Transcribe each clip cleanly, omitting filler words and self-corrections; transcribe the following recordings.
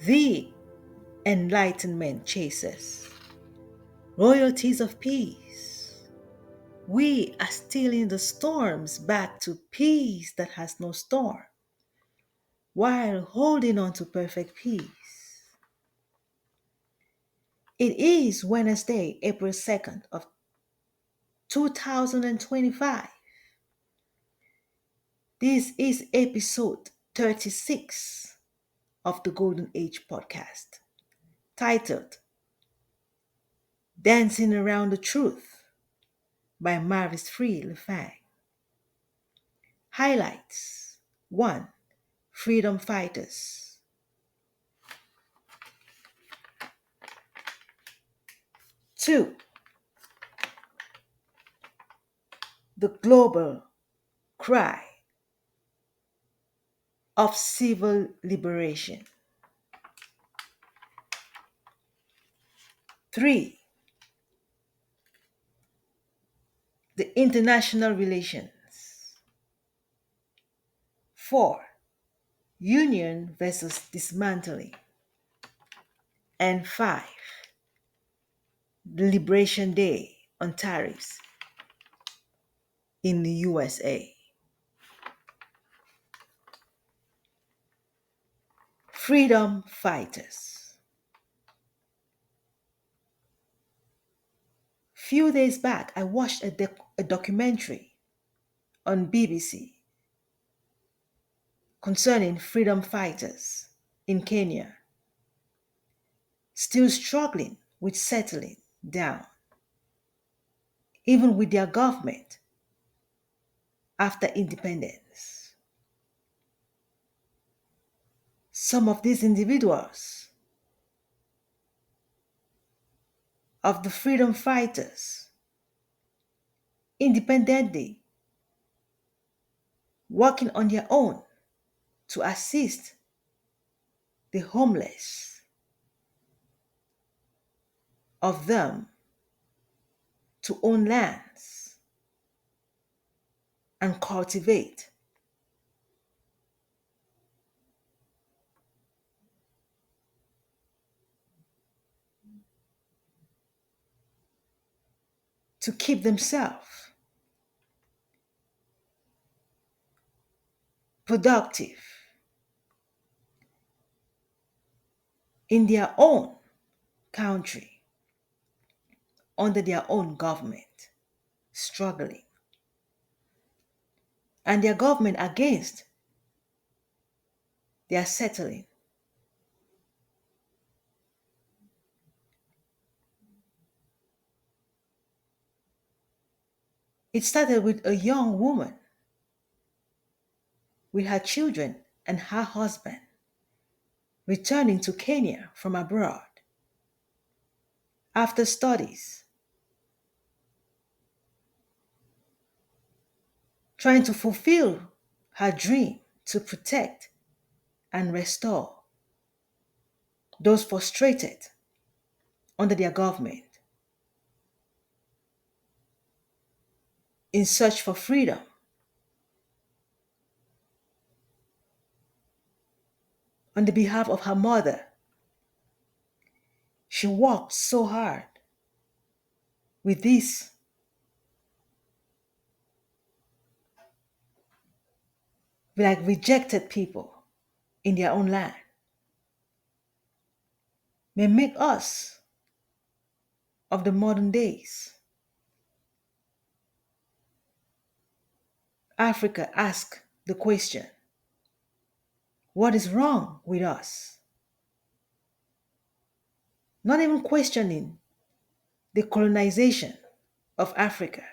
The Enlightenment Chasers. Royalties of Peace. We are stealing the storms back to peace that has no storm, while holding on to perfect peace. It is Wednesday, April 2nd of 2025. This is episode 36 of the Golden Age podcast, titled Dancing Around the Truth by Mavis Free Lefang. Highlights: 1. Freedom fighters. 2. The global cry of civil liberation. 3. The international relations. 4. Union versus dismantling. And 5. The Liberation Day on tariffs in the USA. Freedom fighters. Few days back, I watched a documentary on BBC concerning freedom fighters in Kenya, still struggling with settling down, even with their government after independence. Some of these individuals, of the freedom fighters, independently working on their own to assist the homeless, of them to own lands and cultivate, to keep themselves productive in their own country, under their own government, struggling, and their government against their settling. It started with a young woman with her children and her husband returning to Kenya from abroad after studies, trying to fulfill her dream to protect and restore those frustrated under their government, in search for freedom. On the behalf of her mother, she worked so hard with these like rejected people in their own land. May make us of the modern days, Africa, ask the question, what is wrong with us? Not even questioning the colonization of Africa.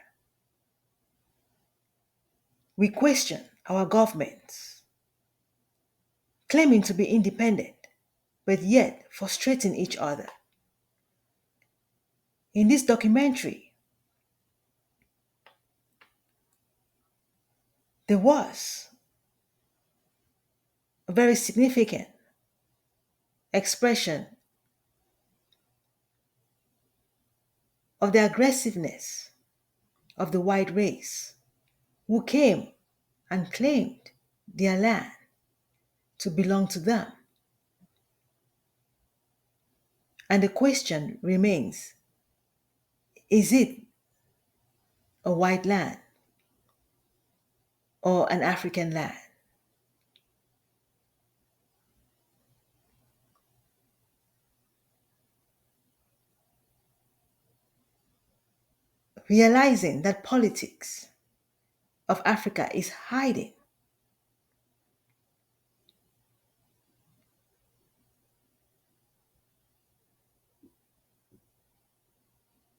We question our governments, claiming to be independent, but yet frustrating each other. In this documentary, there was a very significant expression of the aggressiveness of the white race, who came and claimed their land to belong to them. And the question remains, is it a white land or an African land? Realizing that politics of Africa is hiding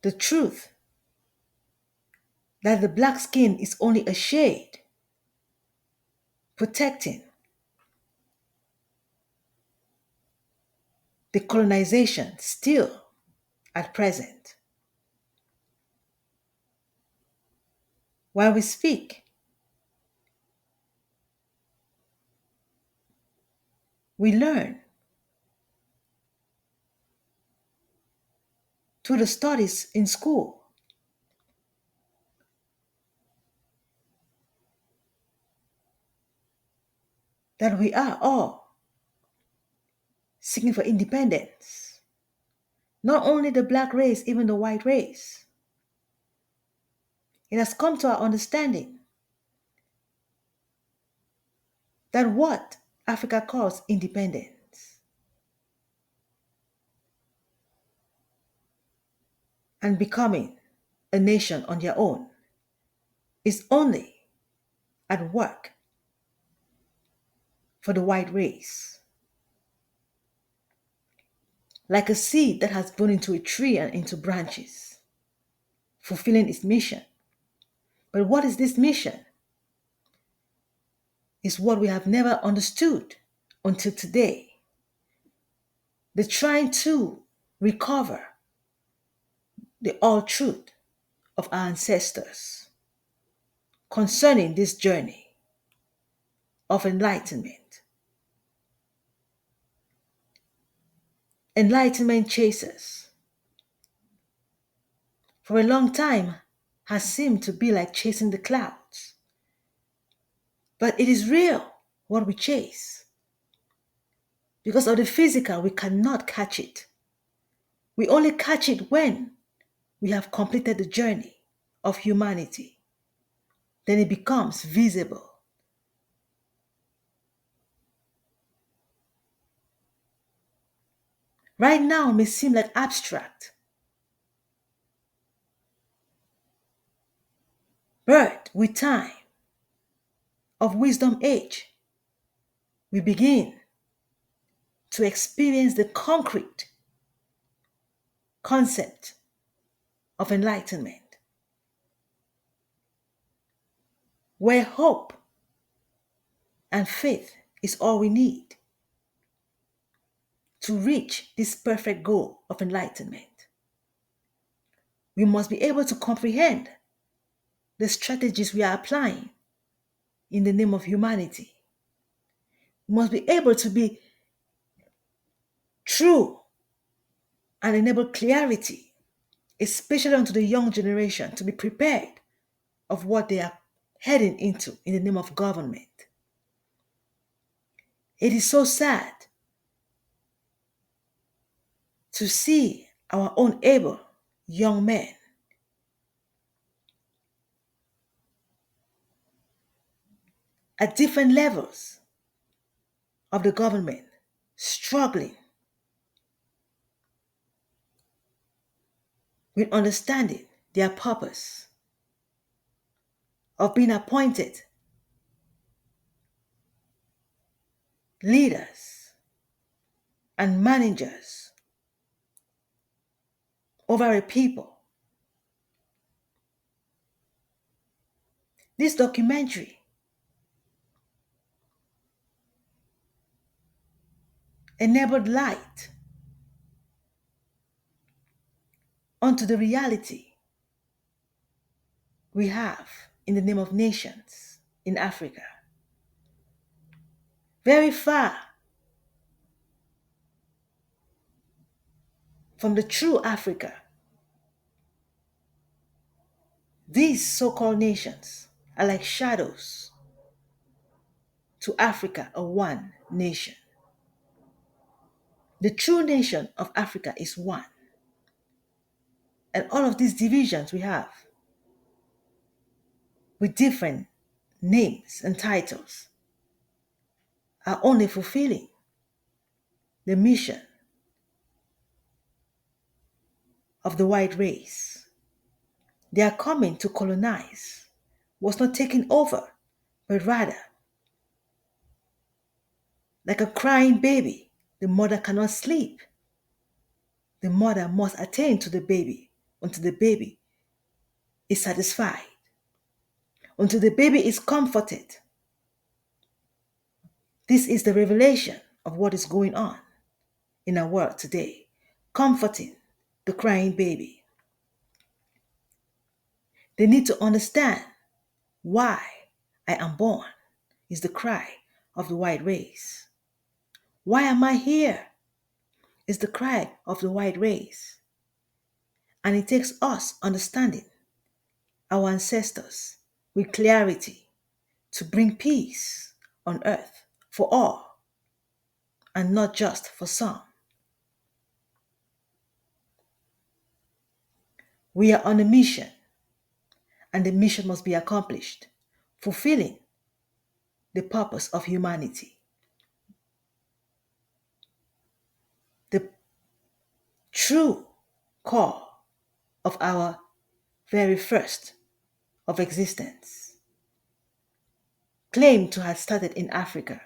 the truth that the black skin is only a shade protecting the colonization still at present. While we speak, we learn through the studies in school that we are all seeking for independence. Not only the black race, even the white race. It has come to our understanding that what Africa calls independence and becoming a nation on their own is only at work for the white race. Like a seed that has grown into a tree and into branches, fulfilling its mission. But what is this mission? Is what we have never understood until today. The trying to recover the all truth of our ancestors concerning this journey of enlightenment. Enlightenment chasers for a long time has seemed to be like chasing the clouds. But it is real what we chase. Because of the physical, we cannot catch it. We only catch it when we have completed the journey of humanity. Then it becomes visible. Right now it may seem like abstract. But with time of wisdom age, we begin to experience the concrete concept of enlightenment, where hope and faith is all we need to reach this perfect goal of enlightenment. We must be able to comprehend the strategies we are applying in the name of humanity. We must be able to be true and enable clarity, especially unto the young generation, to be prepared of what they are heading into in the name of government. It is so sad to see our own able young men at different levels of the government struggling with understanding their purpose of being appointed leaders and managers over a people. This documentary enabled light onto the reality we have in the name of nations in Africa. Very far from the true Africa, these so-called nations are like shadows to Africa, a one nation. The true nation of Africa is one. And all of these divisions we have with different names and titles are only fulfilling the mission of the white race. They are coming to colonize, was not taking over, but rather, like a crying baby, the mother cannot sleep. The mother must attend to the baby until the baby is satisfied, until the baby is comforted. This is the revelation of what is going on in our world today, comforting the crying baby. They need to understand why I am born is the cry of the white race. Why am I here is the cry of the white race. And it takes us understanding our ancestors with clarity to bring peace on earth for all and not just for some. We are on a mission, and the mission must be accomplished, fulfilling the purpose of humanity. The true core of our very first of existence, claimed to have started in Africa,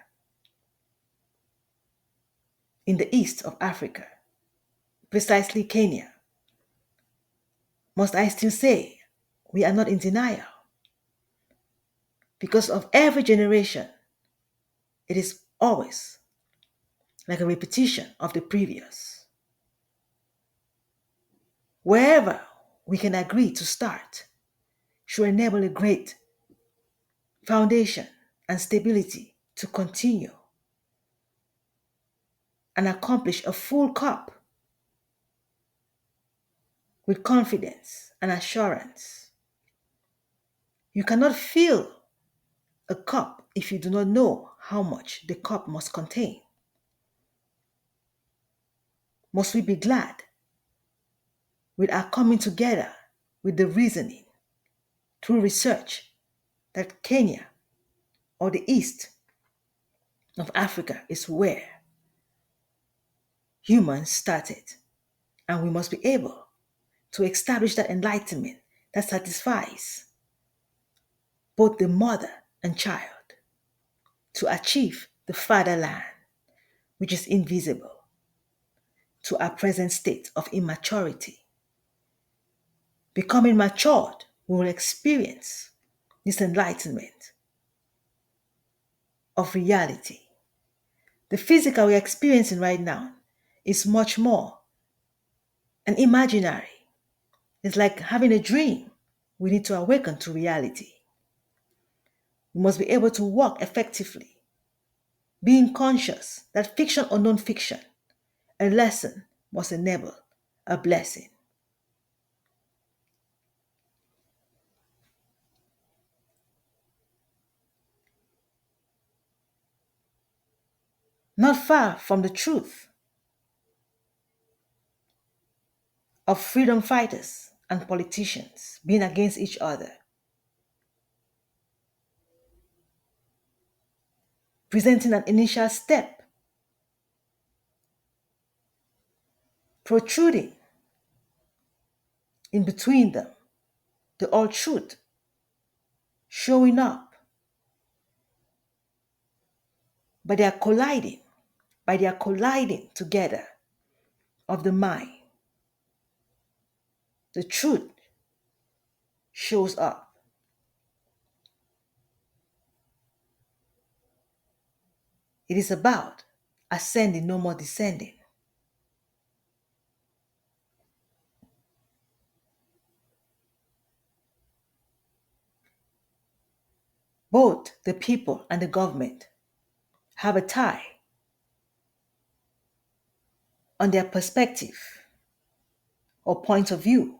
in the east of Africa, precisely Kenya. Must I still say we are not in denial? Because of every generation, it is always like a repetition of the previous. Wherever we can agree to start should enable a great foundation and stability to continue and accomplish a full cup with confidence and assurance. You cannot fill a cup if you do not know how much the cup must contain. Must we be glad with our coming together with the reasoning through research that Kenya or the east of Africa is where humans started, and we must be able to establish that enlightenment that satisfies both the mother and child to achieve the fatherland, which is invisible to our present state of immaturity. Becoming matured, we will experience this enlightenment of reality. The physical we're experiencing right now is much more an imaginary. It's like having a dream. We need to awaken to reality. We must be able to walk effectively, being conscious that fiction or non-fiction, a lesson must enable a blessing. Not far from the truth of freedom fighters and politicians being against each other, presenting an initial step, protruding in between them, the all truth showing up, but they are colliding, by their colliding together of the mind. The truth shows up. It is about ascending, no more descending. Both the people and the government have a tie on their perspective or point of view.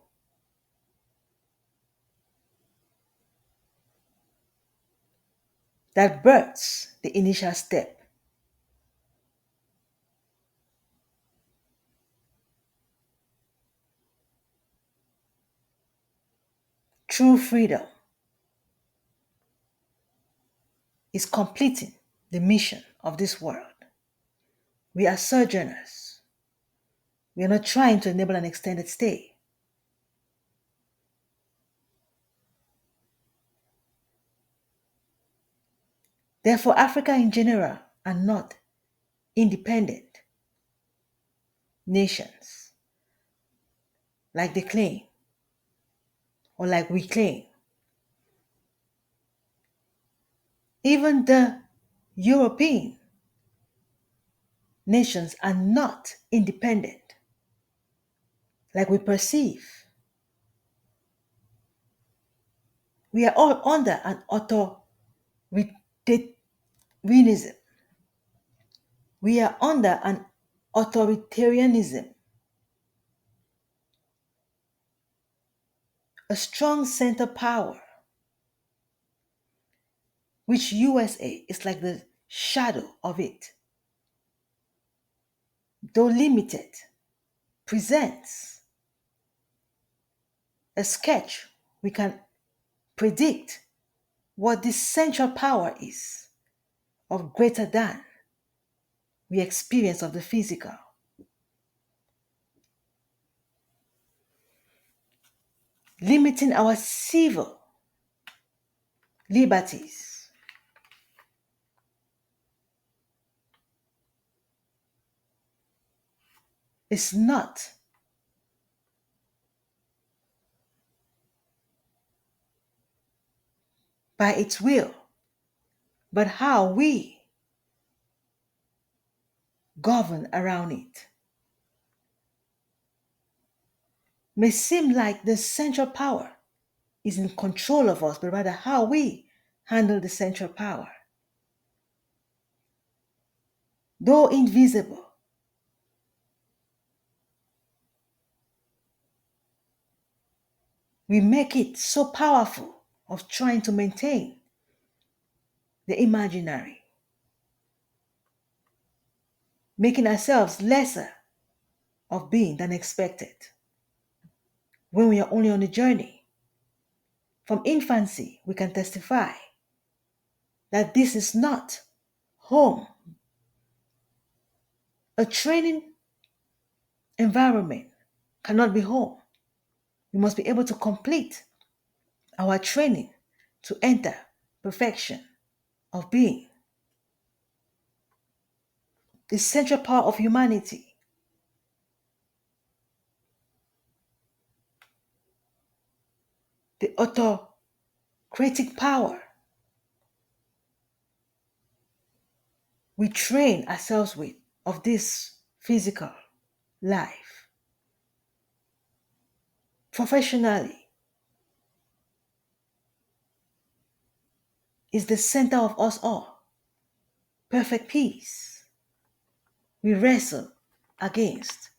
That births the initial step. True freedom is completing the mission of this world. We are sojourners. We are not trying to enable an extended stay. Therefore, Africa in general are not independent nations like they claim or like we claim. Even the European nations are not independent like we perceive. We are all under an authoritarianism. We are under an authoritarianism, a strong center power, which USA is like the shadow of it, though limited, presents a sketch we can predict what this central power is of greater than we experience of the physical. Limiting our civil liberties is not by its will, but how we govern around it. May seem like the central power is in control of us, but rather how we handle the central power. Though invisible, we make it so powerful of trying to maintain the imaginary, making ourselves lesser of being than expected when we are only on a journey. From infancy, we can testify that this is not home. A training environment cannot be home. We must be able to complete our training to enter perfection of being. The central power of humanity, the autocratic power we train ourselves with of this physical life. Professionally is the center of us all. Perfect peace we wrestle against.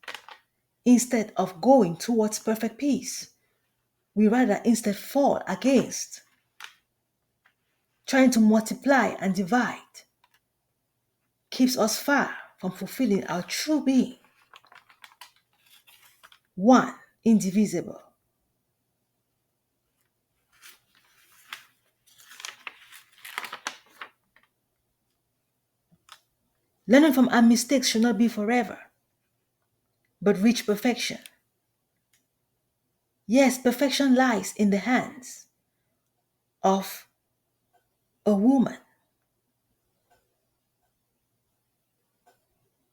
Instead of going towards perfect peace, we rather instead fall against trying to multiply and divide. Keeps us far from fulfilling our true being. One, indivisible. Learning from our mistakes should not be forever, but reach perfection. Yes, perfection lies in the hands of a woman.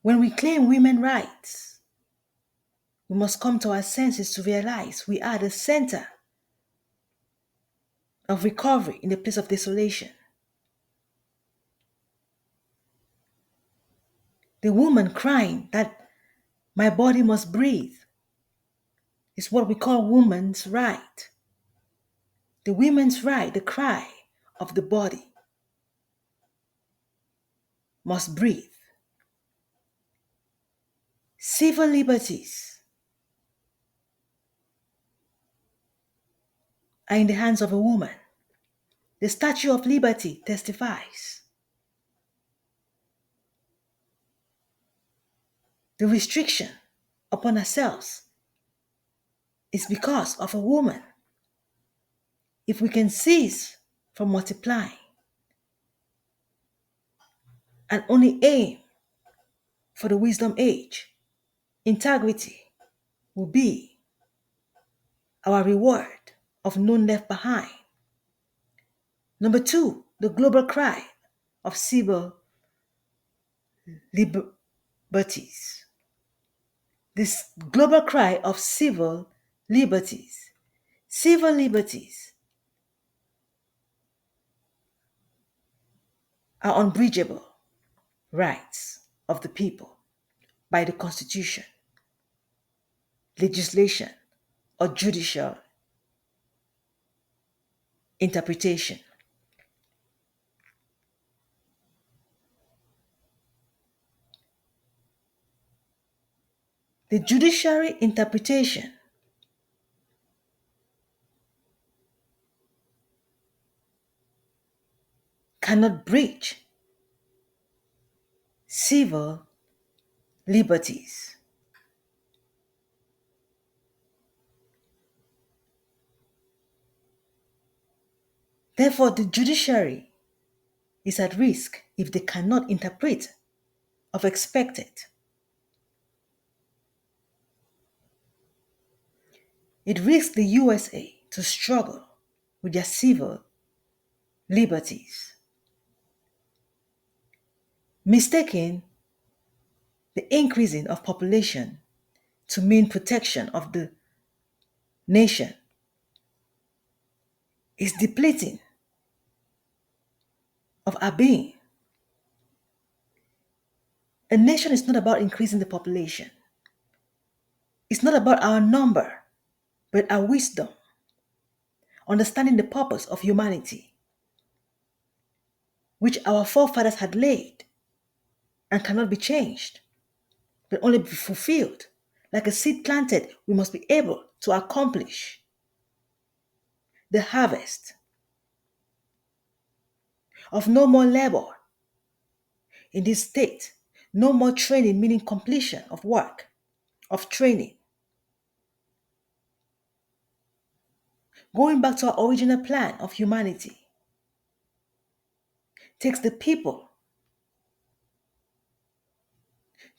When we claim women's rights, we must come to our senses to realize we are the center of recovery in the place of desolation. The woman crying that my body must breathe is what we call woman's right. The women's right, the cry of the body must breathe. Civil liberties are in the hands of a woman. The Statue of Liberty testifies. The restriction upon ourselves is because of a woman. If we can cease from multiplying and only aim for the wisdom age, integrity will be our reward of none left behind. Number two, the global cry of civil liberties. This global cry of civil liberties. Civil liberties are unbridgeable rights of the people by the Constitution, legislation, or judicial interpretation. The judiciary interpretation cannot breach civil liberties. Therefore, the judiciary is at risk if they cannot interpret of expected. It risks the USA to struggle with their civil liberties, mistaking the increasing of population to mean protection of the nation is depleting of our being. A nation is not about increasing the population. It's not about our number, but our wisdom, understanding the purpose of humanity, which our forefathers had laid and cannot be changed, but only be fulfilled. Like a seed planted, we must be able to accomplish the harvest of no more labor in this state, no more training, meaning completion of work, of training. Going back to our original plan of humanity takes the people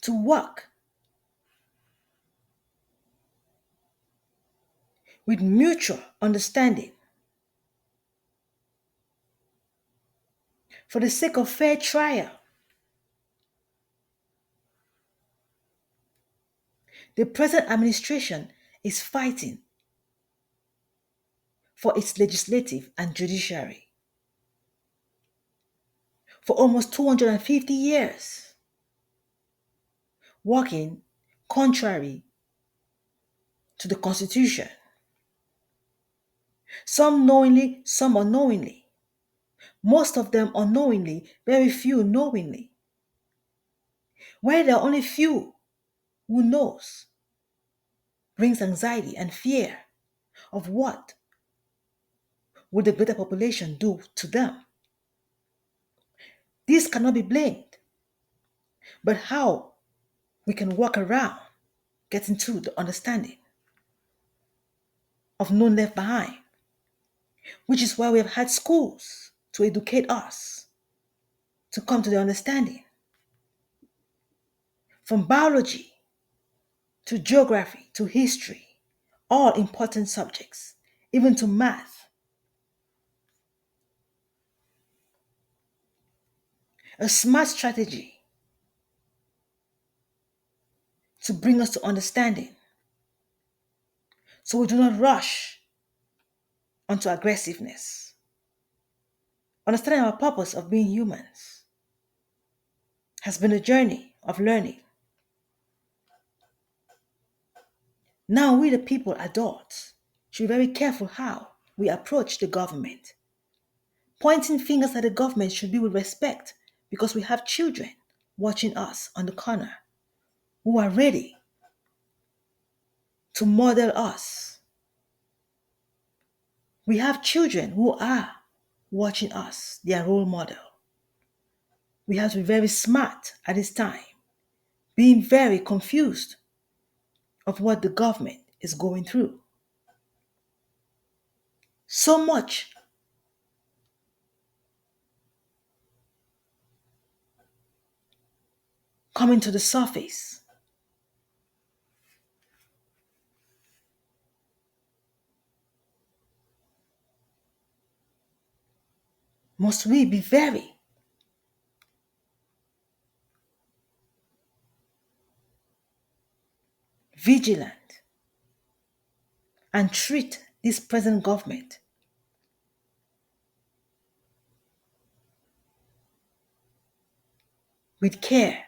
to work with mutual understanding for the sake of fair trial. The present administration is fighting for its legislative and judiciary for almost 250 years, working contrary to the Constitution. Some knowingly, some unknowingly. Most of them unknowingly, very few knowingly. Where there are only few who knows brings anxiety and fear of what would the greater population do to them. This cannot be blamed, but how we can work around getting to the understanding of none left behind, which is why we have had schools to educate us to come to the understanding. From biology to geography to history, all important subjects, even to math. A smart strategy to bring us to understanding so we do not rush onto aggressiveness. Understanding our purpose of being humans has been a journey of learning. Now we, the people, adults, should be very careful how we approach the government. Pointing fingers at the government should be with respect because we have children watching us on the corner who are ready to model us. We have children who are watching us, their role model. We have to be very smart at this time, being very confused of what the government is going through. So much coming to the surface. Must we be very vigilant and treat this present government with care?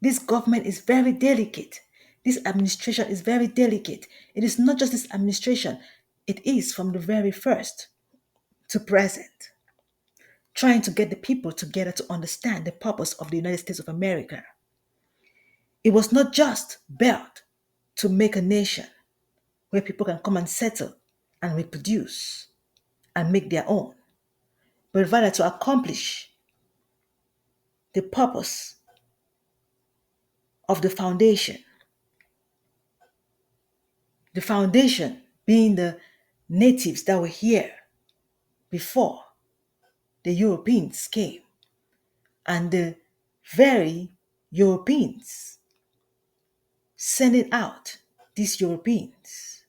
This government is very delicate. This administration is very delicate. It is not just this administration, it is from the very first to present, trying to get the people together to understand the purpose of the United States of America. It was not just built to make a nation where people can come and settle and reproduce and make their own, but rather to accomplish the purpose of the foundation. The foundation being the natives that were here before the Europeans came, and the very Europeans sending out these Europeans.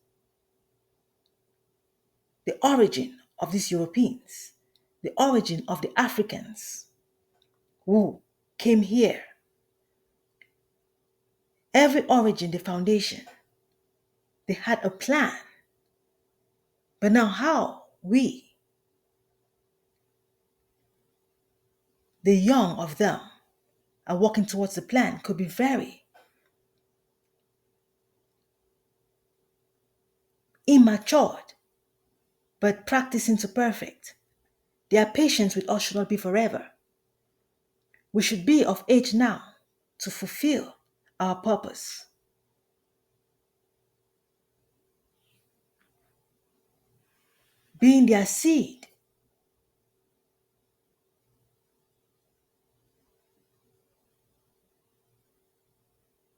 The origin of these Europeans, the origin of the Africans who came here, every origin, the foundation, they had a plan. But now, how we, the young of them, are walking towards the plan could be very immatured, but practicing to perfect. Their patience with us should not be forever. We should be of age now to fulfill our purpose. Being their seed,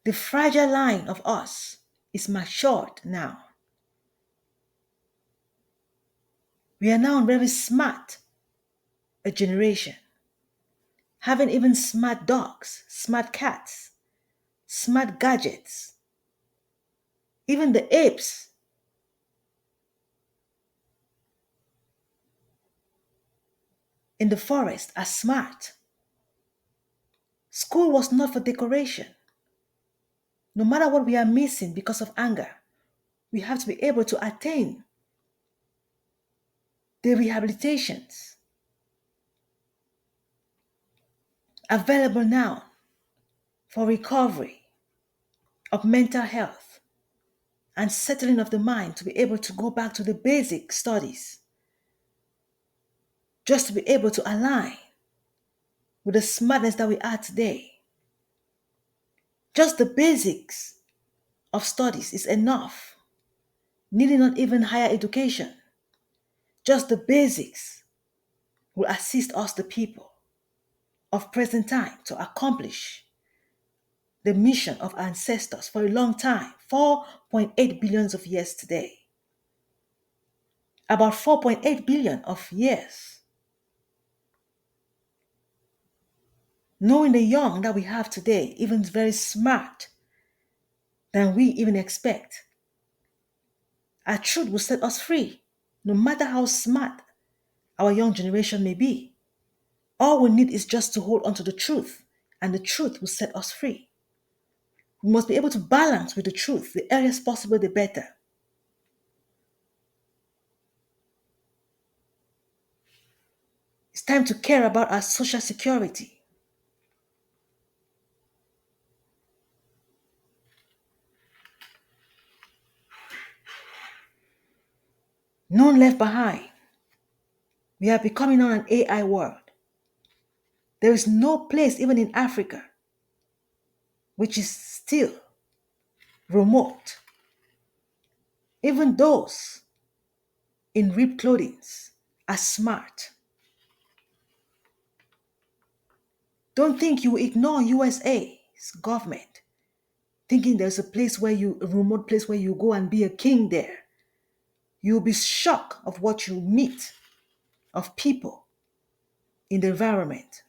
the fragile line of us is matured now. We are now very smart, a generation, having even smart dogs, smart cats, smart gadgets. Even the apes in the forest are smart. School was not for decoration. No matter what we are missing because of anger, we have to be able to attain the rehabilitations available now for recovery of mental health and settling of the mind to be able to go back to the basic studies, just to be able to align with the smartness that we are today. Just the basics of studies is enough, needing not even higher education. Just the basics will assist us, the people of present time, to accomplish the mission of ancestors for a long time, 4.8 billions of years today. About 4.8 billion of years. Knowing the young that we have today, even very smart than we even expect, our truth will set us free, no matter how smart our young generation may be. All we need is just to hold on to the truth, and the truth will set us free. We must be able to balance with the truth. The earliest possible, the better. It's time to care about our social security. None left behind. We are becoming on an AI world. There is no place, even in Africa, which is still remote. Even those in ripped clothing are smart. Don't think you ignore USA's government, thinking there's a remote place where you go and be a king there. You'll be shocked of what you meet of people in the environment.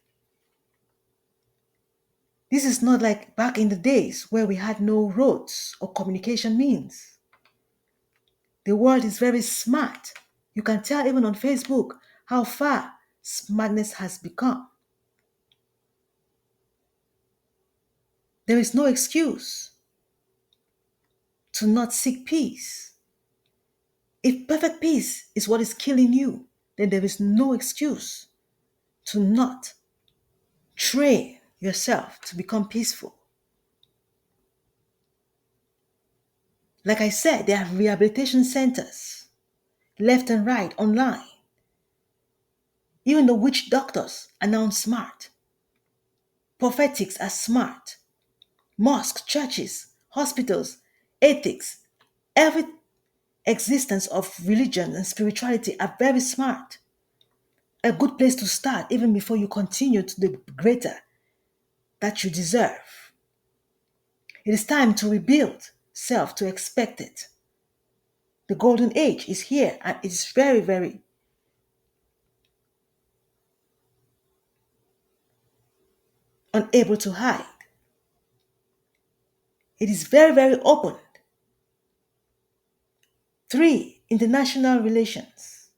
This is not like back in the days where we had no roads or communication means. The world is very smart. You can tell even on Facebook how far smartness has become. There is no excuse to not seek peace. If perfect peace is what is killing you, then there is no excuse to not train yourself to become peaceful. Like I said, there are rehabilitation centers left and right online. Even the witch doctors are now smart. Prophetics are smart. Mosques, churches, hospitals, ethics, every existence of religion and spirituality are very smart. A good place to start even before you continue to the greater that you deserve. It is time to rebuild self to expect it. The golden age is here and it is very, very unable to hide. It is very, very open. 3, international relations.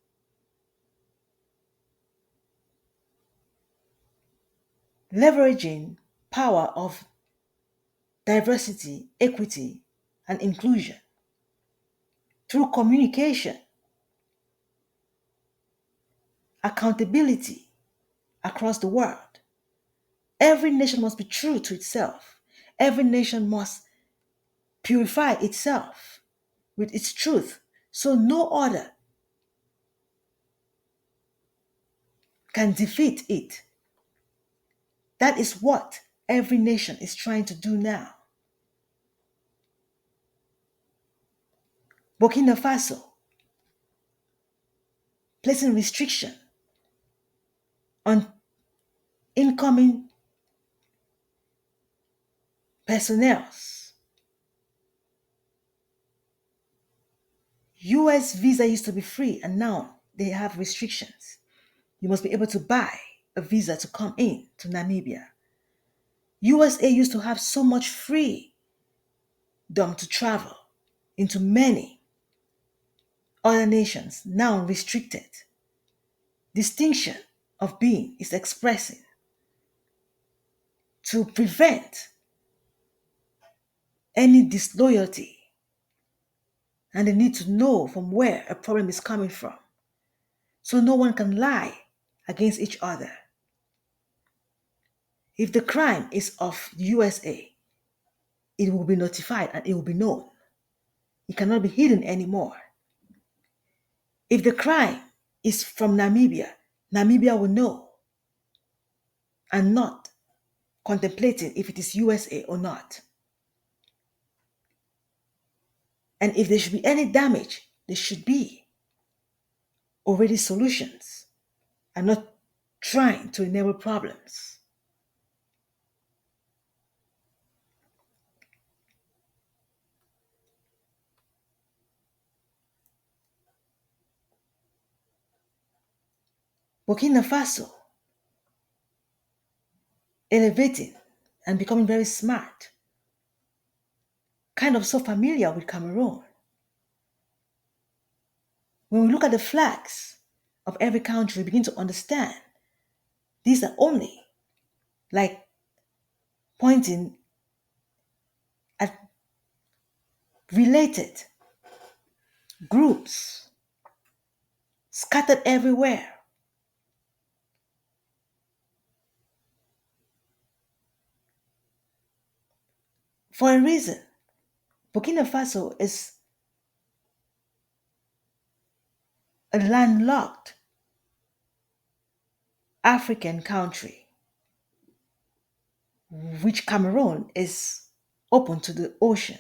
Leveraging power of diversity, equity, and inclusion through communication, accountability across the world. Every nation must be true to itself. Every nation must purify itself with its truth so no other can defeat it. That is what every nation is trying to do now. Burkina Faso, placing restriction on incoming personnel. US visa used to be free and now they have restrictions. You must be able to buy a visa to come in to Namibia. USA used to have so much freedom to travel into many other nations, now restricted. Distinction of being is expressing to prevent any disloyalty and the need to know from where a problem is coming from so no one can lie against each other. If the crime is of USA, it will be notified and it will be known. It cannot be hidden anymore. If the crime is from Namibia, Namibia will know and not contemplating if it is USA or not. And if there should be any damage, there should be already solutions and not trying to enable problems. Burkina Faso, elevating and becoming very smart, kind of so familiar with Cameroon. When we look at the flags of every country, we begin to understand these are only like pointing at related groups scattered everywhere. For a reason, Burkina Faso is a landlocked African country, which Cameroon is open to the ocean.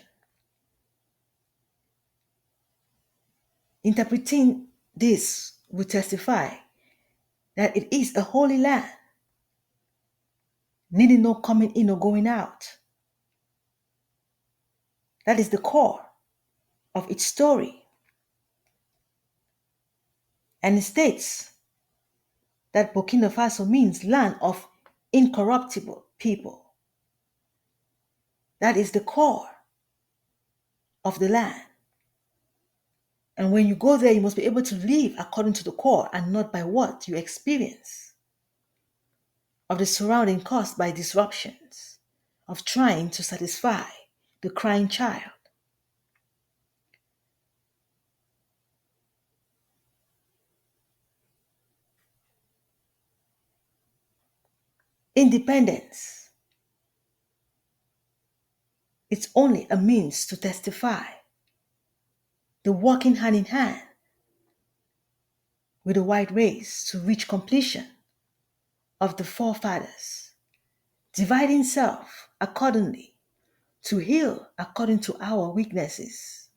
Interpreting this will testify that it is a holy land, needing no coming in or going out. That is the core of its story. And it states that Burkina Faso means land of incorruptible people. That is the core of the land. And when you go there, you must be able to live according to the core and not by what you experience of the surrounding caused by disruptions, of trying to satisfy the crying child. Independence, it's only a means to testify the working hand in hand with the white race to reach completion of the forefathers, dividing self accordingly to heal according to our weaknesses,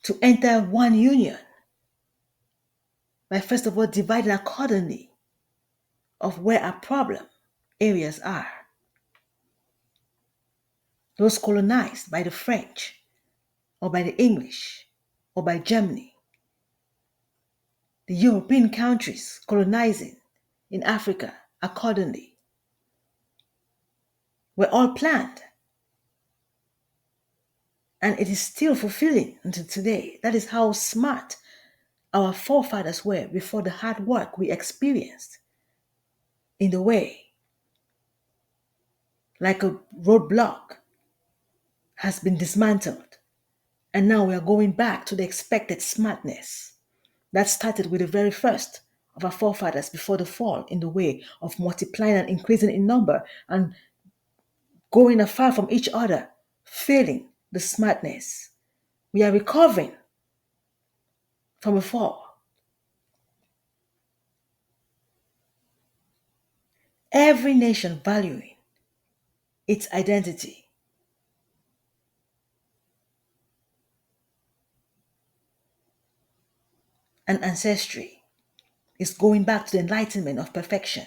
to enter one union by first of all dividing accordingly of where our problem areas are. Those colonized by the French or by the English or by Germany, the European countries colonizing in Africa accordingly, were all planned. And it is still fulfilling until today. That is how smart our forefathers were before the hard work we experienced in the way, like a roadblock, has been dismantled. And now we are going back to the expected smartness that started with the very first of our forefathers before the fall in the way of multiplying and increasing in number and going afar from each other, failing the smartness. We are recovering from a fall. Every nation valuing its identity and ancestry is going back to the enlightenment of perfection.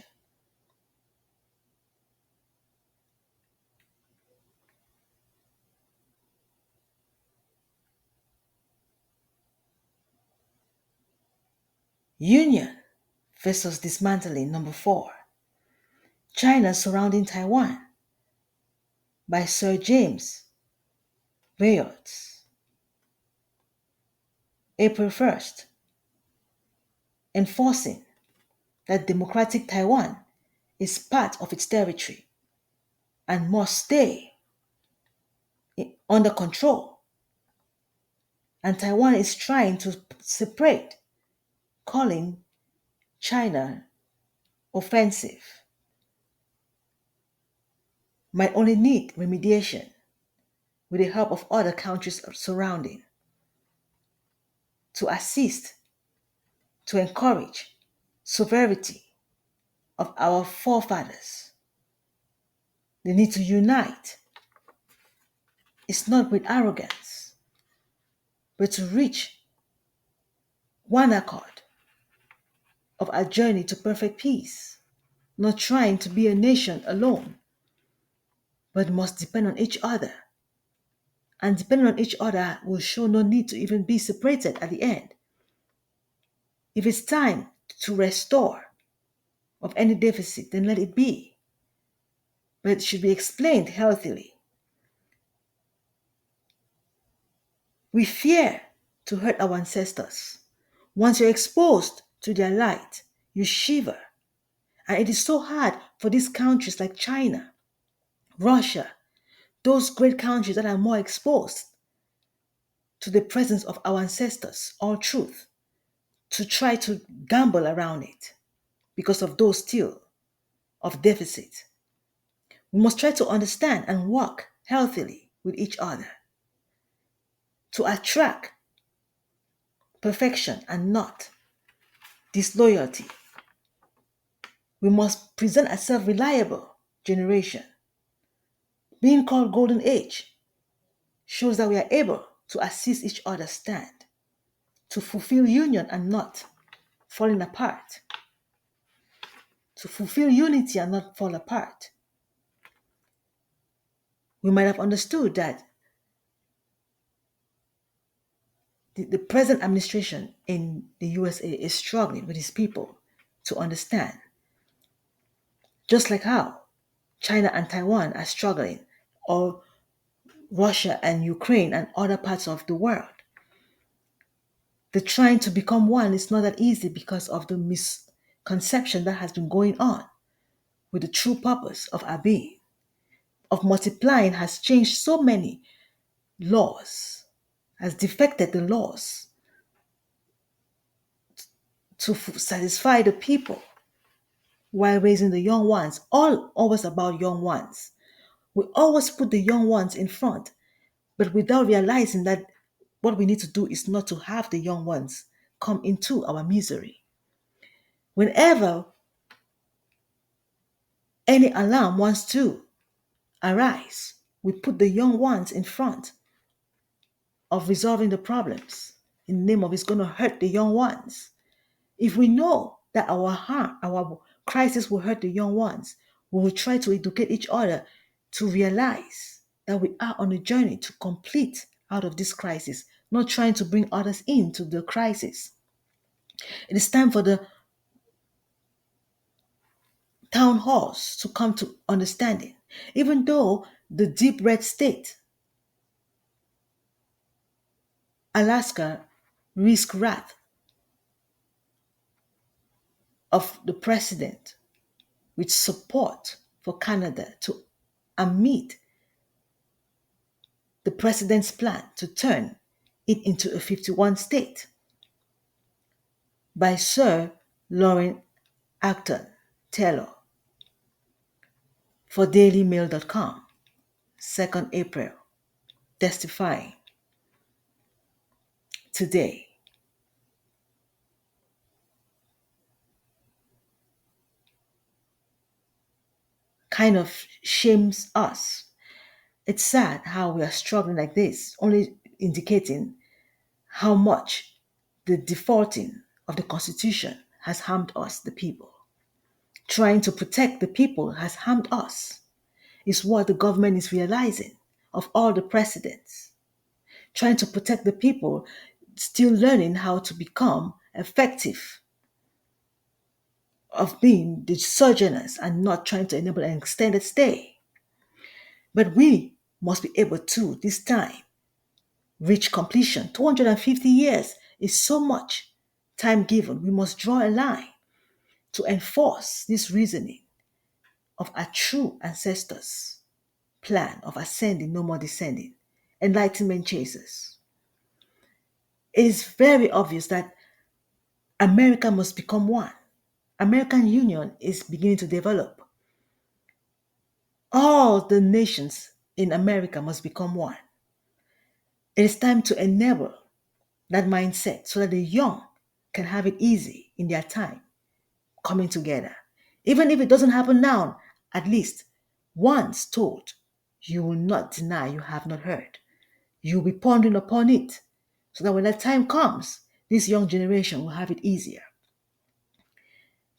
Union versus dismantling, number 4. China surrounding Taiwan by Sir James Bayards, April 1st, enforcing that democratic Taiwan is part of its territory and must stay under control. And Taiwan is trying to separate, calling China offensive, might only need remediation with the help of other countries surrounding to assist, to encourage sovereignty of our forefathers. They need to unite. It's not with arrogance, but to reach one accord of our journey to perfect peace, not trying to be a nation alone, but must depend on each other. And depending on each other will show no need to even be separated at the end. If it's time to restore of any deficit, then let it be. But it should be explained healthily. We fear to hurt our ancestors. Once you're exposed to their light, you shiver. And it is so hard for these countries like China, Russia, those great countries that are more exposed to the presence of our ancestors, all truth, to try to gamble around it because of those still of deficit. We must try to understand and work healthily with each other to attract perfection and not disloyalty. We must present a self-reliable generation. Being called Golden Age shows that we are able to assist each other stand, to fulfill union and not falling apart, to fulfill unity and not fall apart. We might have understood that The present administration in the USA is struggling with its people to understand, just like how China and Taiwan are struggling, or Russia and Ukraine and other parts of the world. The trying to become one is not that easy because of the misconception that has been going on with the true purpose of our being, of multiplying, has changed so many laws, has defected the laws to satisfy the people while raising the young ones. All always about young ones. We always put the young ones in front, but without realizing that what we need to do is not to have the young ones come into our misery. Whenever any alarm wants to arise, we put the young ones in front of resolving the problems in the name of it's going to hurt the young ones. If we know that our harm, our crisis will hurt the young ones, we will try to educate each other to realize that we are on a journey to complete out of this crisis, not trying to bring others into the crisis. It is time for the town halls to come to understanding. Even though the deep red state, Alaska, risk wrath of the president with support for Canada to meet the president's plan to turn it into a 51 state by Sir Lauren Acton Taylor for dailymail.com, 2nd April, testifying today. Kind of shames us. It's sad how we are struggling like this, only indicating how much the defaulting of the Constitution has harmed us, the people. Trying to protect the people has harmed us, is what the government is realizing of all the precedents. Trying to protect the people, still learning how to become effective of being the sojourners and not trying to enable an extended stay. But we must be able to, this time, reach completion. 250 years is so much time given. We must draw a line to enforce this reasoning of our true ancestors' plan of ascending, no more descending. Enlightenment chasers. It is very obvious that America must become one. American Union is beginning to develop. All the nations in America must become one. It is time to enable that mindset so that the young can have it easy in their time coming together. Even if it doesn't happen now, at least once told, you will not deny you have not heard. You'll be pondering upon it so that when that time comes, this young generation will have it easier.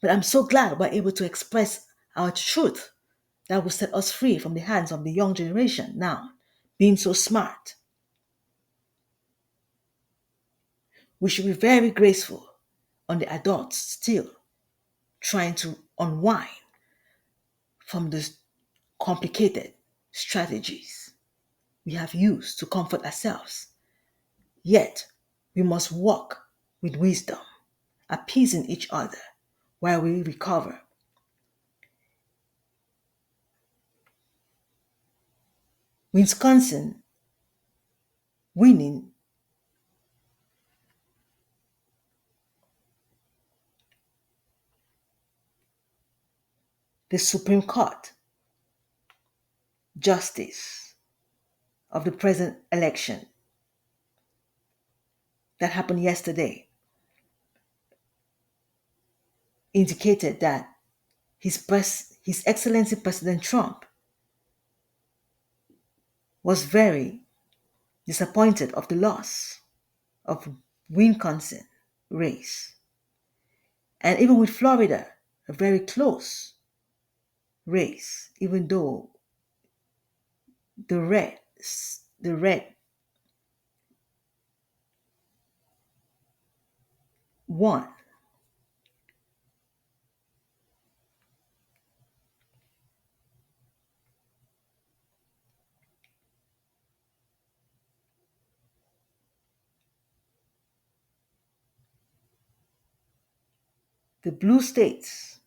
But I'm so glad we're able to express our truth that will set us free from the hands of the young generation now, being so smart. We should be very graceful on the adults still trying to unwind from the complicated strategies we have used to comfort ourselves. Yet, we must walk with wisdom, appeasing each other while we recover. Wisconsin winning the Supreme Court justice of the present election that happened yesterday indicated that His Excellency President Trump was very disappointed of the loss of Wisconsin race. And even with Florida, a very close race, even though the red One, the blue states,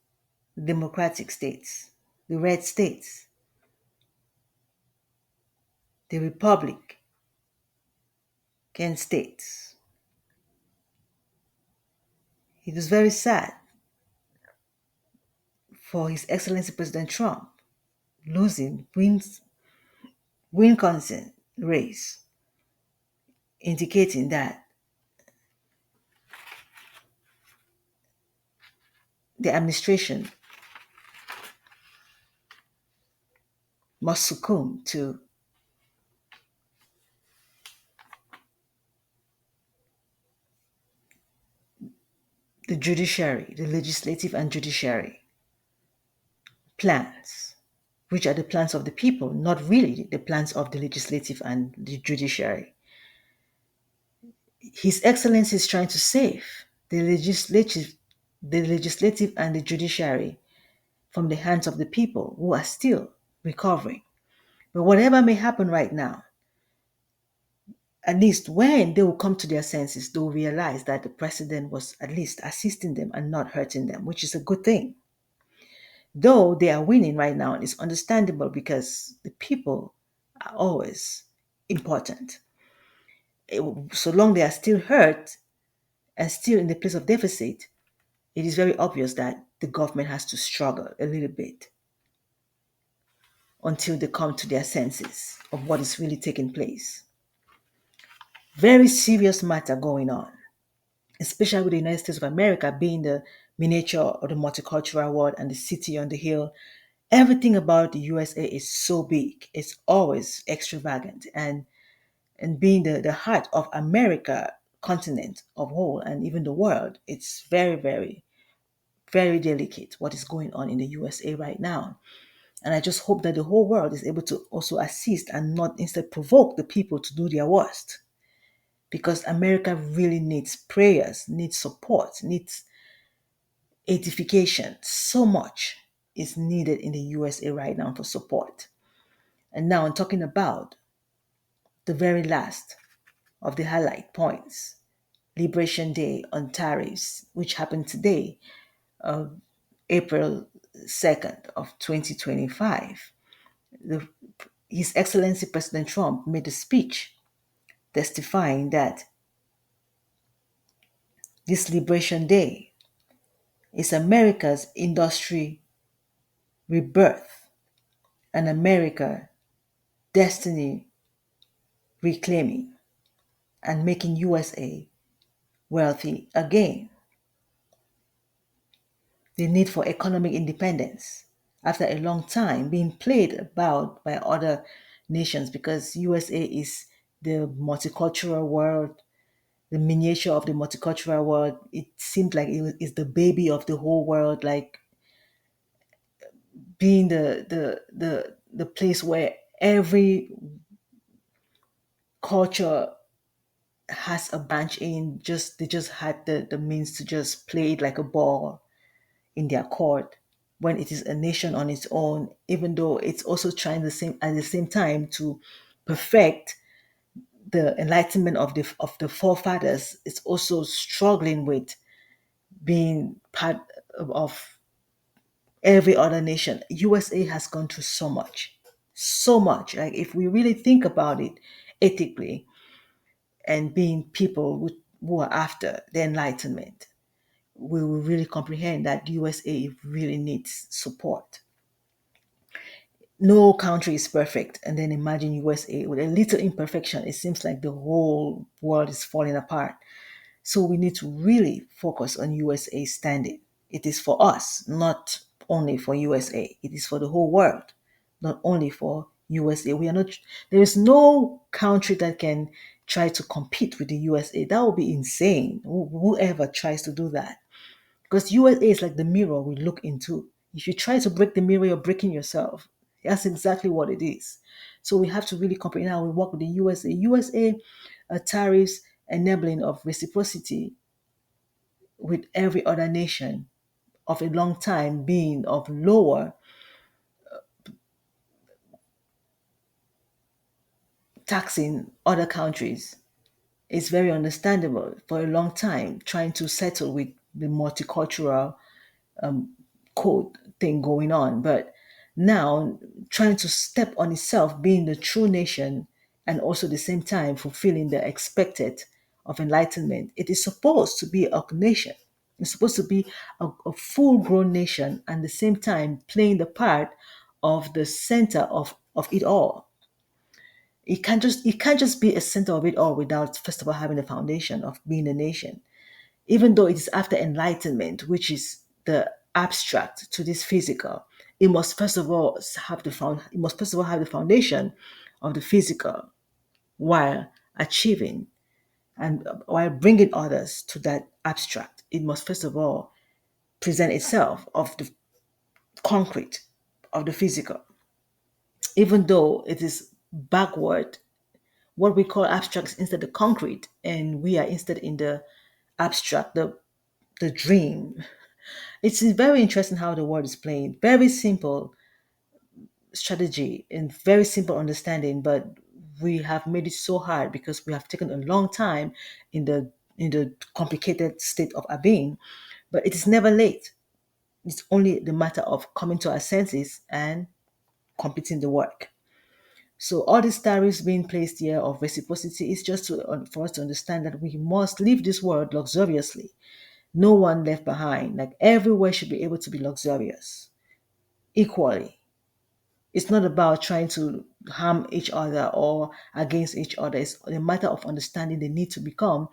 the democratic states, the red states, the republican states. It was very sad for His Excellency President Trump losing Wisconsin race, indicating that the administration must succumb to the judiciary, the legislative and judiciary plans, which are the plans of the people, not really the plans of the legislative and the judiciary. His Excellency is trying to save the legislative and the judiciary from the hands of the people who are still recovering. But whatever may happen right now, at least when they will come to their senses, they will realize that the president was at least assisting them and not hurting them, which is a good thing. Though they are winning right now, it's understandable because the people are always important. So long they are still hurt and still in the place of deficit, it is very obvious that the government has to struggle a little bit until they come to their senses of what is really taking place. Very serious matter going on, especially with the United States of America being the miniature of the multicultural world and the city on the hill. Everything about the USA is so big. It's always extravagant. And being the heart of America, continent of whole, and even the world, it's very, very, very delicate what is going on in the USA right now. And I just hope that the whole world is able to also assist and not instead provoke the people to do their worst. Because America really needs prayers, needs support, needs edification. So much is needed in the USA right now for support. And now I'm talking about the very last of the highlight points, Liberation Day on tariffs, which happened today, April 2nd of 2025. The, His Excellency President Trump made a speech testifying that this Liberation Day is America's industry rebirth and America destiny reclaiming and making USA wealthy again. The need for economic independence after a long time being played about by other nations because USA is the multicultural world, the miniature of the multicultural world. It seemed like it is the baby of the whole world, like being the place where every culture has a branch in. Just they just had the means to just play it like a ball in their court when it is a nation on its own, even though it's also trying at the same time to perfect the enlightenment of the forefathers. It's also struggling with being part of every other nation. USA has gone through so much, so much. Like if we really think about it ethically and being people who are after the enlightenment, we will really comprehend that USA really needs support. No country is perfect, and then imagine USA with a little imperfection. It seems like the whole world is falling apart. So we need to really focus on USA standing. It is for us, not only for USA. It is for the whole world, not only for USA. We are not. There is no country that can try to compete with the USA. That would be insane. Whoever tries to do that, because USA is like the mirror we look into. If you try to break the mirror, you're breaking yourself. That's exactly what it is. So we have to really comprehend how we work with the USA. USA tariffs enabling of reciprocity with every other nation of a long time being of lower taxing other countries. It's very understandable for a long time trying to settle with the multicultural code thing going on. But now trying to step on itself, being the true nation, and also at the same time fulfilling the expected of enlightenment. It is supposed to be a nation. It's supposed to be a full grown nation and at the same time playing the part of the center of it all. It can't just be a center of it all without first of all having the foundation of being a nation, even though it is after enlightenment, which is the abstract to this physical. It must first of all have the foundation of the physical while achieving and while bringing others to that abstract. It must first of all present itself of the concrete, of the physical, even though it is backward. What we call abstract is instead the concrete, and we are instead in the abstract, the dream. It's very interesting how the word is playing. Very simple strategy and very simple understanding, but we have made it so hard because we have taken a long time in the complicated state of our being. But it is never late. It's only the matter of coming to our senses and completing the work. So all these tariffs being placed here of reciprocity is just for us to understand that we must live this world luxuriously. No one left behind. Like everywhere should be able to be luxurious equally. It's not about trying to harm each other or against each other. It's a matter of understanding the need to become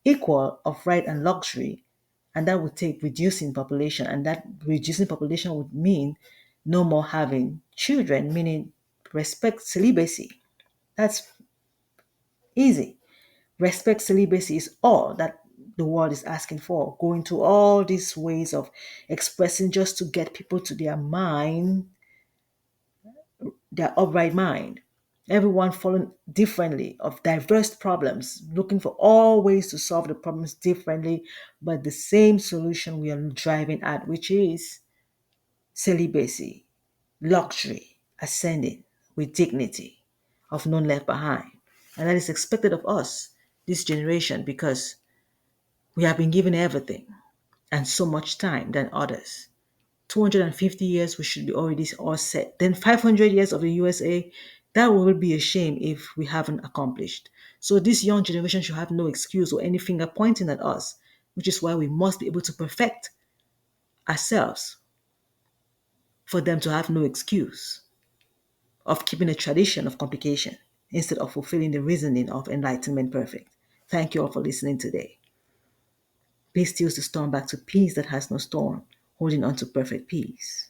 equal of right and luxury. And that would take reducing population. And that reducing population would mean no more having children, meaning respect celibacy. That's easy. Respect celibacy is all that the world is asking for. Going to all these ways of expressing just to get people to their upright mind. Everyone following differently of diverse problems, looking for all ways to solve the problems differently, but the same solution we are driving at, which is celibacy, luxury, ascending with dignity, of none left behind. And that is expected of us, this generation, because we have been given everything and so much time than others. 250 years, we should be already all set. Then 500 years of the USA, that will be a shame if we haven't accomplished. So this young generation should have no excuse or any finger pointing at us, which is why we must be able to perfect ourselves for them to have no excuse of keeping a tradition of complication instead of fulfilling the reasoning of enlightenment perfect. Thank you all for listening today. Peace steals the storm back to peace that has no storm, holding on to perfect peace.